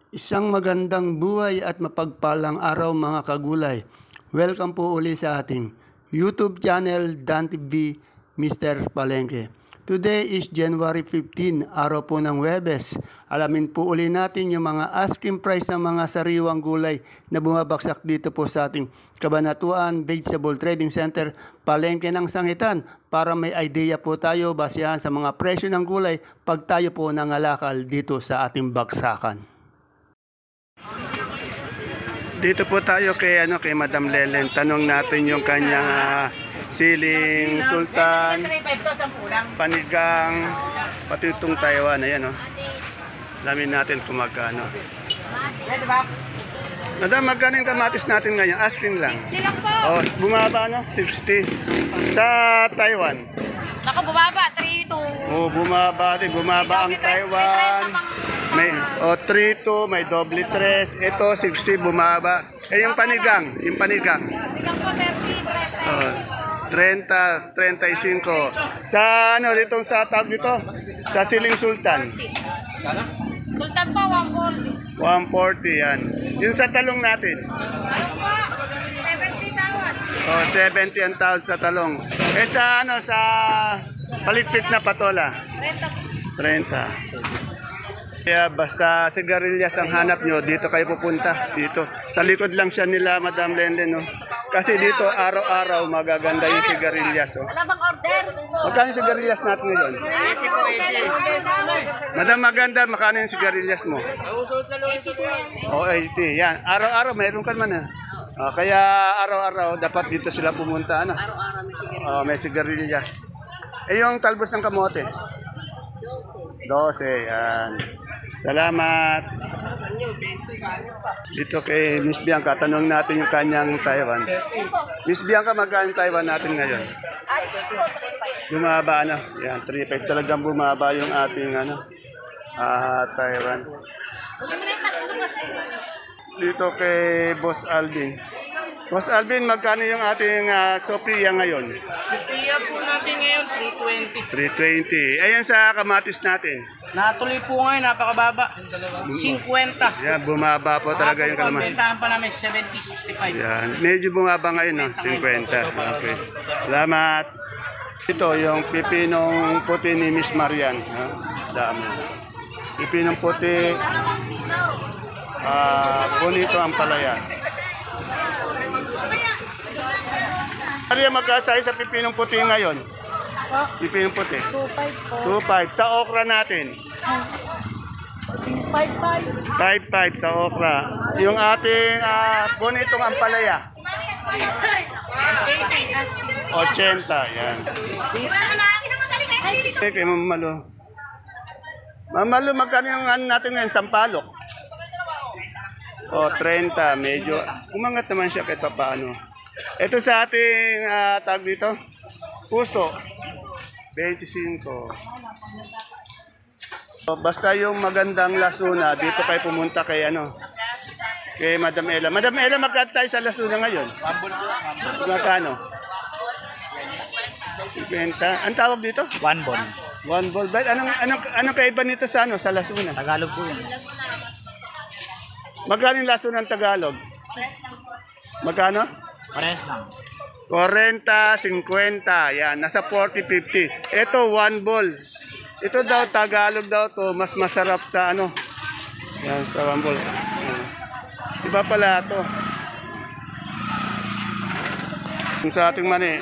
Isang magandang buhay at mapagpalang araw mga kagulay. Welcome po uli sa ating YouTube channel Dan TV Mr. Palengke. Today is January 15, araw po ng Huwebes. Alamin po uli natin yung mga asking price ng mga sariwang gulay na bumabagsak dito po sa ating Kabanatuan Vegetable Trading Center, Palengke ng Sangitan, para may idea po tayo basehan sa mga presyo ng gulay pag tayo po nangalakal dito sa ating bagsakan. Dito po tayo kay Madam Lelen. Tanong natin yung kanyang siling sultan, panigang, pati itong Taiwan. Ayan, oh. Alamin natin kung magkano. Madam, magkano yung kamatis natin ngayon? Asking lang. 60 lang po. Oh, bumaba na, 60. Sa Taiwan. Naku, bumaba, 3-2. Oh, bumaba ang Taiwan. May 3-2, may doble 3. Ito 60 bumaba. Yung panigang. Bilang po, 30, 35. Sa ditong sa tawag dito, sa siling sultan. Sultan po, 140. 140 yan. Yung sa talong natin. Ano po? 70 tawad. 70 ang tawad sa talong. Sa palitpit na patola. 30 po. 30. Kaya basta sigarilyas ang hanap nyo, dito kayo pupunta. Dito. Sa likod lang siya nila, Madam Lenlen. No? Kasi dito, araw-araw, magaganda yung sigarilyas. Oh. Wala bang order? Magkano yung sigarilyas natin ngayon? 80 Madam, maganda, magkano yung sigarilyas mo? 80 O, 80. Yan. Araw-araw, mayroon ka naman. Kaya araw-araw, dapat dito sila pumunta. Ano? Araw-araw may sigari. May sigarilyas. Yung talbos ng kamote? 12. Yan. Salamat. Dito kay Miss Bianca, tanong natin yung kanyang Taiwan. Miss Bianca, magkano yung Taiwan natin ngayon? Bumaba, ano? Yan, 3.5 talagang bumaba yung ating Taiwan. Dito kay Boss Alvin. Boss Alvin, magkano yung ating Sophia ngayon? Sophia po natin ngayon, 320. 320. Ayan sa kamatis natin. Natuloy po ngayon, napakababa. 50. Yan, bumaba po talaga yung kalaman. Bentahan pa namin, 70, 65. Yan, medyo bumaba ngayon, no? 50. Okay. Salamat. Ito, yung pipinong puti ni Miss Marian. Dami. Pipinong puti. Bonito ang palaya. Maria, magkano tayo sa pipinong puti ngayon? Pipinong puti. 2.5 po. 2.5. Sa okra natin. 5.5. 5.5 sa okra. Yung ating bonitong ampalaya. 80. Yan. Kay Mamalo. Mamalo, magkano yung natin ngayon? Sampalok. 30. Medyo umangat naman siya kahit paano. Ito sa ating tag dito. Puso. 25. Basta yung magandang lasuna, dito kayo pumunta kay kay Madam Ella. Madam Ella, magkano tayo sa lasuna ngayon? Magkano? 50. Ang tawag dito? One ball. One ball. But anong kaiba nito sa sa lasuna? Tagalog po yun. Magkano yung lasuna ng Tagalog? Magkano? Parehas lang. 40, 50. Yan, nasa 40, 50. Ito, one ball. Ito daw, Tagalog daw to, mas masarap sa Yan, sa one ball. Iba pala to. Yung sa ating mani.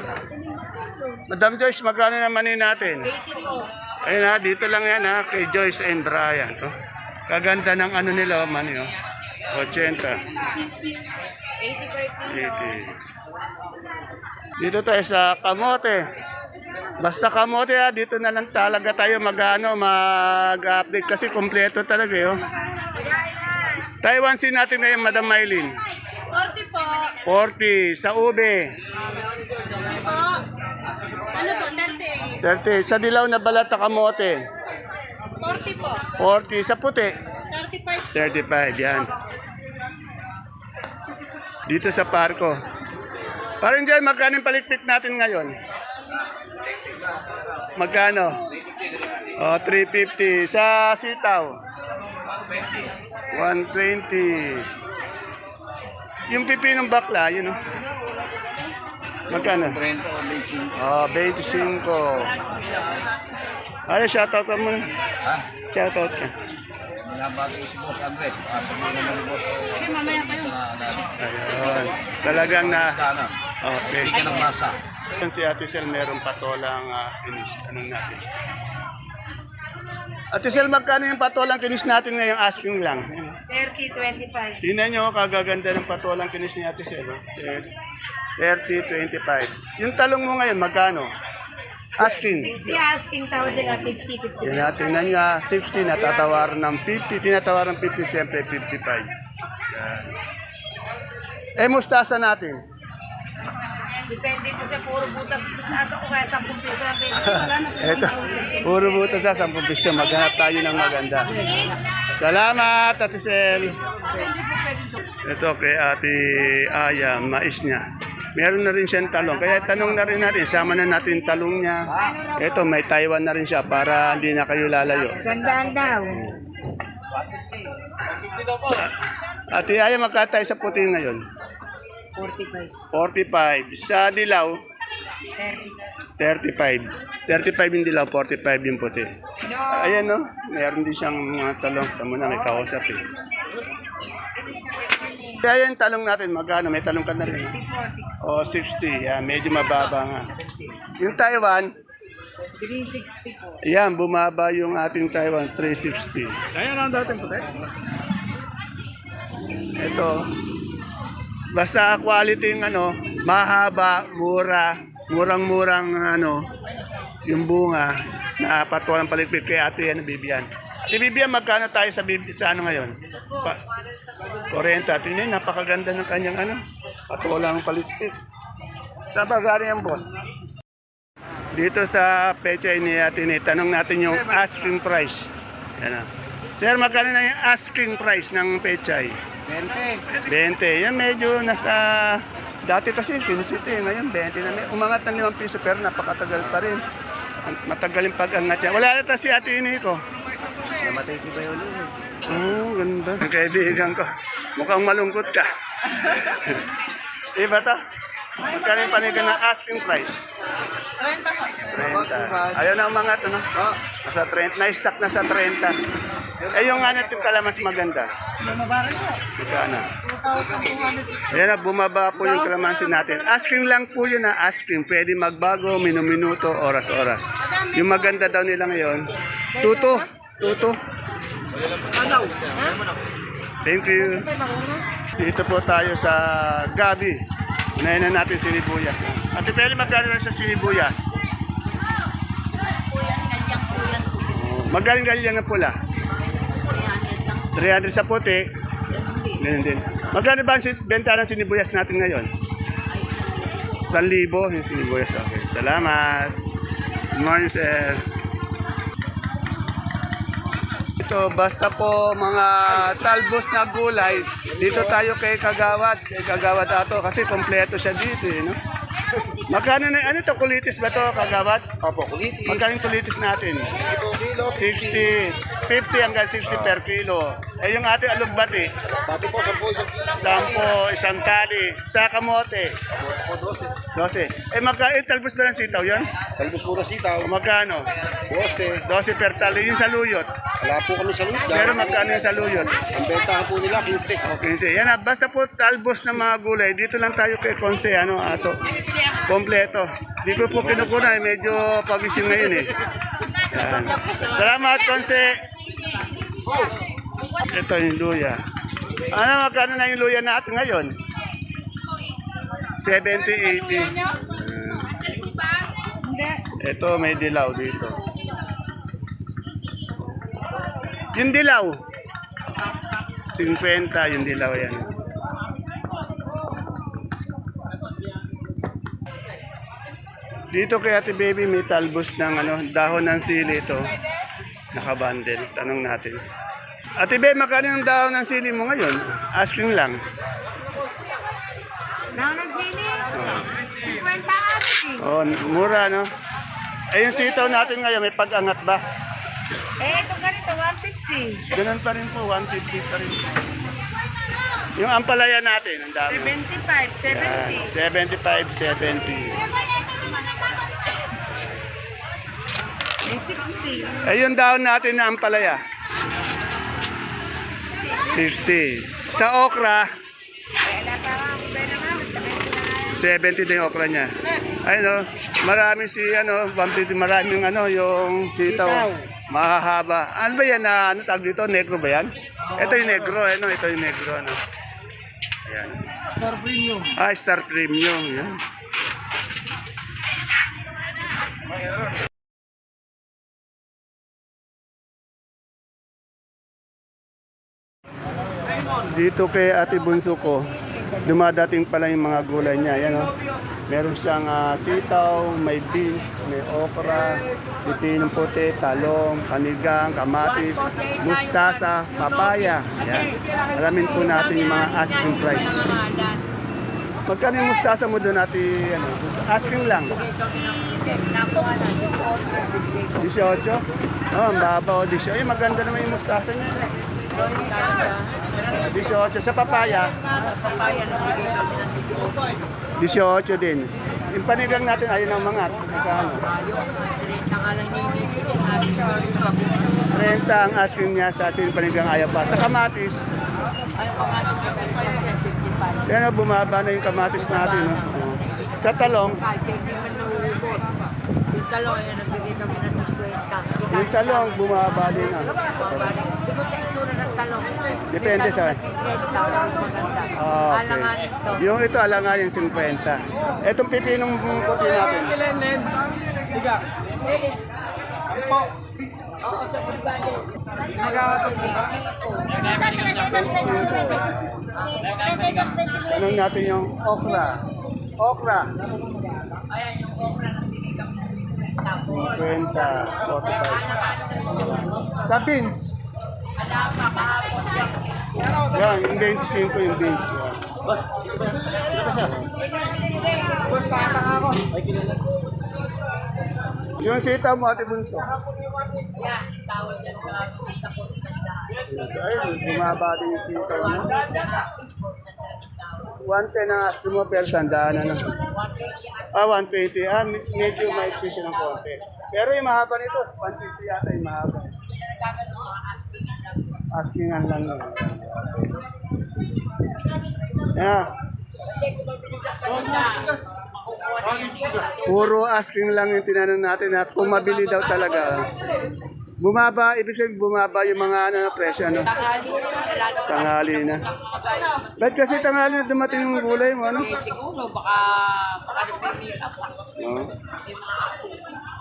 Madam Joyce, magkano na mani natin? 80 po. Ayun dito lang yan kay Joyce and Brian. Oh. Kaganda ng nila, mani 80. 80. Dito tayo sa kamote. Basta kamote dito na lang talaga tayo mag-update kasi kompleto talaga Taiwan sin natin ngayon, Madam Maylin. 40 po. 40 sa ube. Ano po, 30. 30 sa dilaw na balat na kamote. 40 po. 40 sa puti. 35. 35 yan. Dito sa parko. Parang dyan, magkano yung palikpik natin ngayon? Magkano? 350 sa sitaw. 120. Yung pipinong bakla, yun o. Magkano? 30 o 25. Ah, 25. Ano, shoutout ka muna. Ha? Shoutout ka. Binabati ko si Boss Andres. Sabihin naman ni Boss. Ayun. Talagang na... Sana. Okay. Hindi ka ng masa. Si Ate Sel merong patolang finish. Anong natin? Ate Sel, magkano yung patolang finish natin ngayong asking lang? 30, 25. Tingnan nyo, kagaganda ng patolang finish ni Ate Sel. 30, 25. Yung talong mo ngayon, magkano? Asking. 60 asking tawad nila 50, 50. Yan na, tingnan nyo, 60, natatawaran ng 50, tinatawaran ng 50, siyempre 55. Yan. Mustasa natin. Depende po sa puro butas. Asa ko kaya 10 piso lang pwede. Wala na po. Eto, puro buto sa 10 piso. Maghanap tayo ng maganda. Salamat, Ate Sel. Ito kay Ate Aya, mais niya. Meron na rin siyang talong. Kaya tanong na rin natin, sama na natin yung talong niya. Ito, may Taiwan na rin siya para hindi na kayo lalayo. Sandaan daw. Ate Aya, magkatay sa puti ngayon. 45. 45. Sa dilaw, 35. 35 yung dilaw, 45 yung puti. Ayan no, meron din siyang mga talong. Tama na, may kausap eh. Kaya yung talong natin, magkano? May talong ka na rin. 60 po, 60. O, 60. Yan, medyo mababa nga. Yung Taiwan, 360 po. yan, bumaba yung ating Taiwan, 360. Ayan ang dating puti. Ito, basta quality yung ano, mahaba, mura, murang-murang ano, yung bunga na patulang paligpit kay Ate yan, Bibian. Ate Bibian, magkano tayo sa ano ngayon? 40. Tingnan, napakaganda ng kanyang ano, patulang paligpit. Saan ba galing ang boss? Dito sa pechay ni Ate Nate, tanong natin yung asking price. Yan na. Sir, magkano na yung asking price ng pechay? 20. 20. Yan medyo nasa... Dati kasi 15 ngayon 20 na. Umangat ng 5 piso pero napakatagal pa rin. Matagal yung pag-angat yan. Wala na si Ate Ini ko. Namatay si Bayolo. Oh, ganda. Ang kaibigan ko. Mukhang malungkot ka. Diba to? Magkano yung panigan ng asking price? 30. Ayaw na umangat, ano? Nasa 30. Na-stack na sa 30. Eh, yung ano yung kalamas maganda? Magkano? 2,200. Ayan na, bumaba po yung kalamansi natin. Asking lang po yun na asking. Pwede magbago, minuto, oras-oras. Yung maganda daw nila ngayon, tuto. Thank you. Dito po tayo sa Gabi. Unahin na natin sinibuyas. Ate Peli, magkano lang sa sinibuyas? Magaling-galing na pula. 300 sa puti. Ganun din. Magkano ba ang benta ng sinibuyas natin ngayon? 1,000 yung sinibuyas. Okay. Salamat. Good morning, sir. Ito, basta po mga talbos na gulay, dito tayo kay Kagawad. Kay Kagawad ato kasi kompleto siya dito, no? Magkano na, ano to, kulitis ba to, Kagawad? Opo, kulitis. Magkano yung kulitis natin? 60, 50 hanggang 60 per kilo. Eh yung ating alugbati? Bati po, 10 isang tali. Sa kamote? 12. Eh magkano, talbos ba ng sitaw yan? Talbos puro sitaw. O magkano? 12 per tali. Yung saluyot? Wala po kami sa lugar. Pero magkano yung saluyot? Ang bentahan po nila, 15. Okay, yan na. Basta po talbos ng mga gulay. Dito lang tayo kay Conce, ano, ato. Kompleto. Di ko po kinukuna, medyo pagising ngayon eh. Yan. Salamat, Conce. Ito yung luya. Ano, magkano na yung luya natin ngayon? 70, 80. Ito, may dilaw dito. Yung dilaw. 50 yung dilaw yan. Dito kay Ate Baby may talbos ng ano, dahon ng sili ito. Nakabundle. Tanong natin. Ate Baby, magkano yung dahon ng sili mo ngayon? Asking lang. Daw ng sili. 50 asking. Oh, mura no? Eh yung sitaw natin ngayon may pag-angat ba? Eh, ito ganito, 150. Ganun pa rin po, 150 pa rin. Yung ampalaya natin, ang dami. 75, 70. 75, 70. May 60. Eh, yung daon natin na ampalaya. 60. Sa okra, 70 din yung okra niya. Ay no, marami si ano, 150, maraming ano, yung sitaw. Mahahaba. Ano ba yan na, ano tawag dito? Negro ba yan? Ito yung negro, ano? Ito yung negro, ano? Ayan. Star Premium. Ah, Star Premium, yan. Dito kay Ate Bunso ko, dumadating pala yung mga gulay niya. Yan, oh. Meron siyang sitaw, may beans, may okra, pipinong puti, talong, kanigang, kamatis, mustasa, papaya. Yan. Alamin po natin yung mga asking price. Magkano yung mustasa mo doon natin? Ano? Asking lang. 18? Oh, ang baba o 18. Ay, maganda naman yung mustasa niya. 18 sa papaya. 18 din. Yung panigang natin ayun ang mga magkano? 30 ang asking niya sa asin panigang ayaw pa. Sa kamatis. Yan o, bumaba na yung kamatis natin. No? Sa talong. Yung talong, bumaba din. Depende sa... Ah, okay. Yung ito, alangan yung 50. Etong pipinong puti natin. Tanong natin yung okra. Okra. 50, 45. Sa beans. Yan, yung 25 yung beans. Yung sitaw mo, Ate Bunso. Ayun, bumaba din yung sitaw mo. 110 ang ask mo, pero sandaan na. 120. Medyo maiksi siya ng konti. Pero yung mahaba nito, 150 yata yung mahaba. Askingan lang yun. Yeah. Puro asking lang yung tinanong natin at kung mabili daw talaga. Bumaba, ibig sabihin bumaba yung mga ano, na presyo. Ano? Tanghali na. Ba't kasi tanghali na dumating yung gulay mo? Ano? No?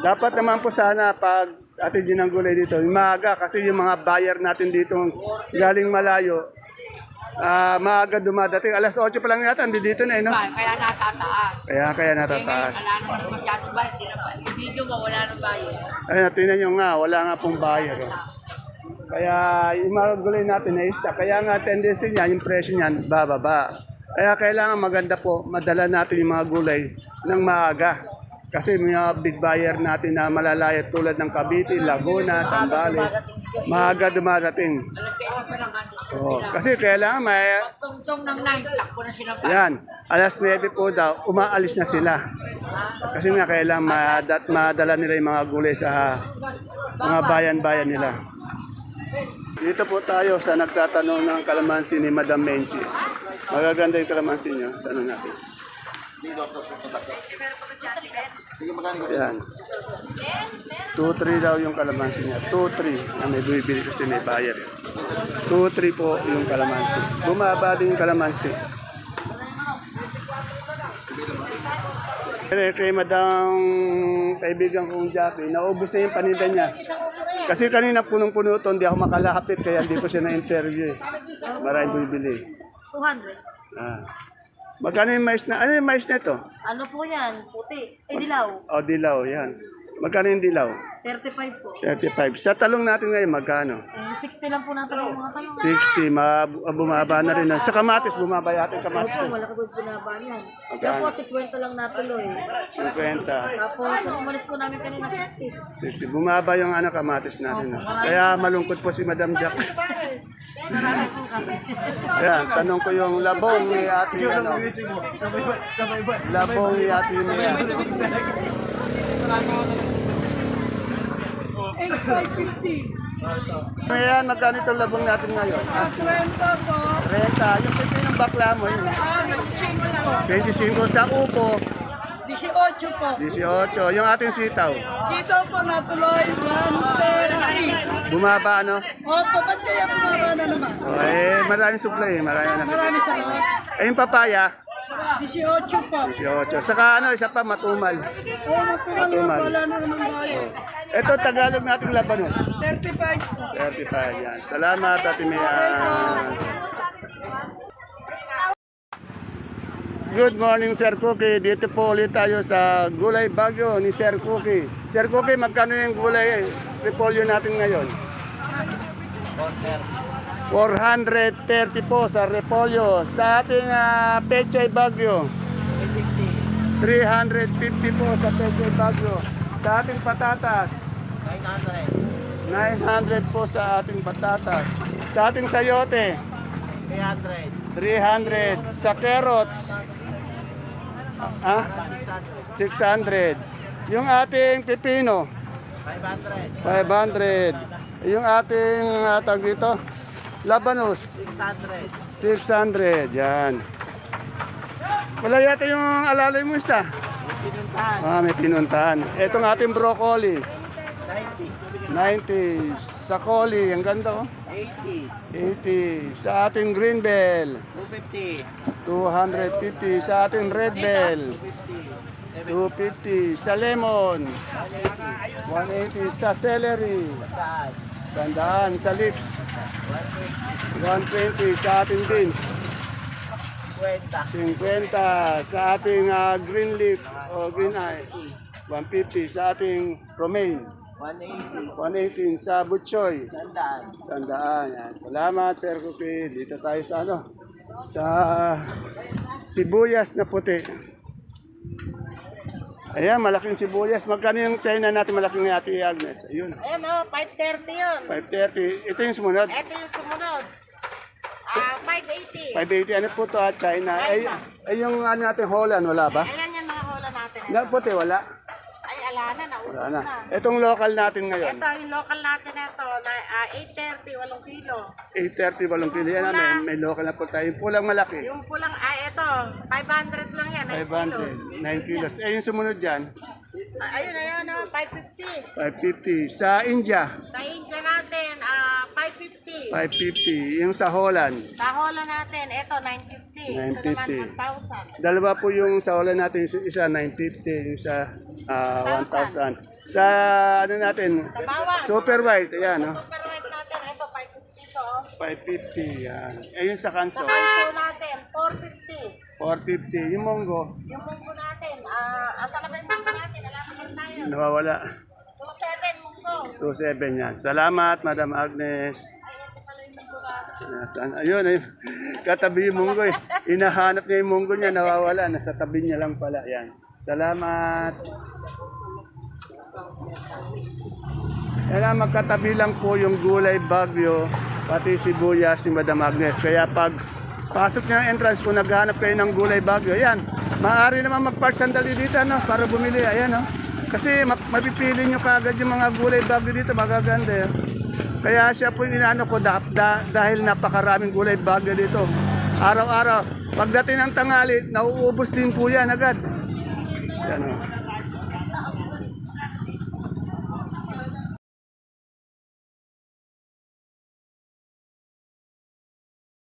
Dapat naman po sana pag atin din ang gulay dito, maaga kasi yung mga buyer natin dito galing malayo, maaga dumadating. Alas 8 pa lang yata, dito na eh, no? Kaya natataas. Kaya natataas. Wala naman masyadong bayan. Hindi mo wala nang bayan. Ayun, tingnan nyo nga, wala nga pong buyer. Oh. Kaya yung mga gulay natin na stock. Kaya nga tendency niya, yung presyo niyan, bababa. Kaya kailangan maganda po, madala natin yung mga gulay ng maaga. Kasi may mga big buyer natin na malalaya tulad ng Cavite, Laguna, Zambales, maaga dumadating. Oh, kasi kailangan may... Tungtong ng 9, takbo na sila ba? Yan, alas 9 po daw, umaalis na sila. Kasi nga kailangan madala nila yung mga gulay sa mga bayan-bayan nila. Dito po tayo sa nagtatanong ng kalamansi ni Madam Menchi. Magaganda yung kalamansi niyo. Tanong natin. Yan. 2-3 daw yung kalamansi niya. 2-3. May bibili kasi may buyer. 2-3 po yung kalamansi. Bumaba din yung kalamansi. Kay madang kaibigan kong Jackie, naubos na yung paninda niya. Kasi kanina punong-puno ito, hindi ako makalapit, kaya hindi ko siya na-interview. Maraming bibili. 200. Magkano yung mais na? Ano yung mais na ito? Ano po yan? Puti. Eh, dilaw. O, dilaw, yan. Magkano yung dilaw? 35 po. 35. Sa talong natin ngayon, magkano? 60 lang po natin yung mga tanong. 60. Bumaba na rin. Sa kamatis, bumaba yata yung kamatis. Opo, malaki po yung binabaan yan. Magkano? Yan po, 50 lang natuloy. 50. Tapos, yung umalis po namin kanina, 60. 60. Bumaba yung kamatis natin. No? Kaya malungkot po si Madam Jack. Marami po kasi. Ayan, tanong ko yung labong ni Ate ano. Labong ni Ate Mia. Ayan, magkano itong labong natin ngayon? 30 po. 30. Yung pwede yung bakla mo yun. 25 sa upo. 18 po. 18. Yung ating sitaw. Dito po natuloy 130. Bumaba ano? Opo, ba't kaya bumaba na naman? Maraming supply. Marami na. Marami salamat. Yung papaya. 18 po. 18. Saka ano, isa pa matumal. Oo, natuloy Matumal. wala na naman tayo. Ito Tagalog nating labanos. 35 po. 35 yan. Salamat Ate Mia. Good morning Sir Cookie. Dito po ulit tayo sa Gulay Bagyo ni Sir Cookie. Sir Cookie, magkano yung gulay repolyo natin ngayon? 430 po sa repolyo. Sa ating Pechay Bagyo, 350 po sa Pechay Bagyo. Sa ating patatas, 900 po sa ating patatas. Sa ating sayote, 300. Sa carrots, 600. Yung ating pipino, 500. Yung ating tag dito, labanos, 600. Yan. Wala yata yung alalay mo isa. May pinuntahan. Itong ating broccoli, 90. Sa coli, ang ganda oh. 80. Sa ating green bell, 250. Sa ating red bell, 250. Sa lemon, 180. Sa celery, 100. Sa lips, 120. Sa ating beans, 50. Sa ating green leaf o green eye, 150. Sa ating romaine, 118. Sa butchoy, 100. Yan. Salamat Sir Cookie. Dito tayo sa sa sibuyas na puti. Ayan, malaking sibuyas. Magkano yung China natin malaking ni Ate Agnes? Ayun, Ayan o, 530 yun. 530. Ito yung sumunod. Ito yung sumunod. 580. 580. Ano po to China? Ay yung natin Holland, wala ba? Ayan yung mga hula natin. Na puti, wala. Ay, ala na, naubos Wala na. na. Itong local natin ngayon. Ito, yung local natin ito, 830, 8 kilo. 830, walong kilo. Yan, may local na po tayo. Yung pulang malaki. Yung pulang, ito, 500 lang yan, 9 kilos. 9 kilos. Yung sumunod dyan, Ayun, 550. 550. Sa India, Sa India natin, 550. 550. Yung sa Holland, Sa Hola natin, ito, 950. Ito naman, 950. 1,000. Dalawa po yung sa Holland natin, yung isa 950, yung isa 1,000. Sa ano natin, Sa bawang. super white, ayan, no? Super white natin, ito, 550 to. 550, yan. Yung sa Sa kanso, kanso natin, 450. 450. Yung monggo, Yung munggo natin, asa na ba yung munggo natin? Alam naman tayo. nawawala. 27 munggo. 27 yan. Salamat, Madam Agnes. Ayun. Katabi yung munggo eh. Inahanap niya yung munggo niya, nawawala. Nasa tabi niya lang pala. Yan. Salamat. Yan, magkatabi lang po yung gulay bagyo, pati sibuyas ni Madam Agnes. Kaya pag pasok niya ang entrance, kung naghahanap kayo ng gulay bagyo, yan, maaari naman mag-park sandali dito para bumili. Ayan, no? Kasi mapipili nyo kagad yung mga gulay bagyo dito, magaganda. Kaya siya po inaano ko dahil napakaraming gulay bagyo dito. Araw-araw, pagdating ng tanghali, nauubos din po yan agad. Yan, no?